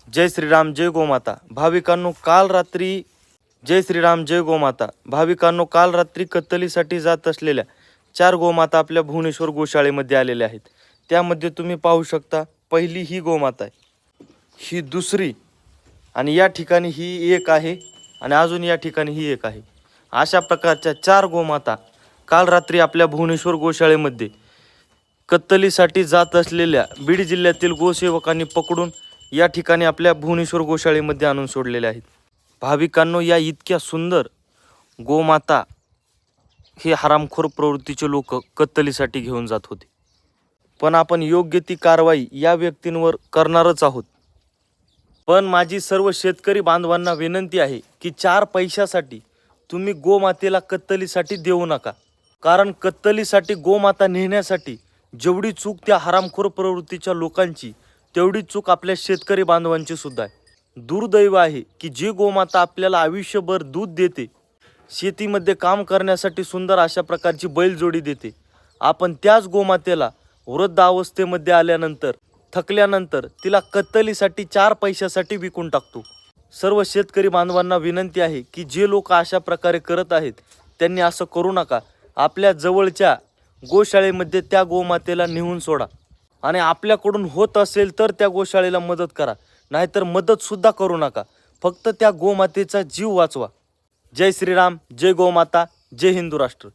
जय श्रीराम जय गोमाता भाविकांनो काल रात्री जय श्रीराम जय गोमाता भाविकांनो काल रात्री कत्तलीसाठी जात असलेल्या 4 गोमाता आपल्या भुवनेश्वर गोशाळेमध्ये आलेल्या आहेत। त्यामध्ये तुम्ही पाहू शकता पहिली ही गोमाता आहे, ही दुसरी आणि या ठिकाणी ही एक आहे आणि अजून या ठिकाणी ही एक आहे। अशा प्रकारच्या 4 गोमाता काल रात्री आपल्या भुवनेश्वर गोशाळेमध्ये कत्तलीसाठी जात असलेल्या बीड जिल्ह्यातील गोसेवकांनी पकडून या ठिकाणी आपल्या भुवनेश्वर गोशाळेमध्ये आणून सोडलेले आहेत। भाविकांनो या इतक्या सुंदर गोमाता हे हरामखोर प्रवृत्तीचे लोक कत्तलीसाठी घेऊन जात होते, पण आपण योग्य ती कारवाई या व्यक्तींवर करणारच आहोत। पण माझी सर्व शेतकरी बांधवांना विनंती आहे की 4 पैशासाठी तुम्ही गोमातेला कत्तलीसाठी देऊ नका, कारण कत्तलीसाठी गोमाता नेण्यासाठी जेवढी चूक त्या हरामखोर प्रवृत्तीच्या लोकांची तेवढी चूक आपल्या शेतकरी बांधवांची सुद्धा आहे। दुर्दैव आहे की जे गोमाता आपल्याला आयुष्यभर दूध देते, शेतीमध्ये काम करण्यासाठी सुंदर अशा प्रकारची बैलजोडी देते, आपण त्याच गोमातेला वृद्ध अवस्थेमध्ये आल्यानंतर थकल्यानंतर तिला कत्तलीसाठी 4 पैशासाठी विकून टाकतो। सर्व शेतकरी बांधवांना विनंती आहे की जे लोक अशा प्रकारे करत आहेत त्यांनी असं करू नका। आपल्या जवळच्या गोशाळेमध्ये त्या गोमातेला नेऊन सोडा आणि आपल्याकडून होत असेल तर त्या गोशाळेला मदत करा, नाहीतर मदत सुद्धा करू नका। फक्त त्या गोमातेचा जीव वाचवा। जय श्रीराम जय गोमाता जय हिंदू राष्ट्र।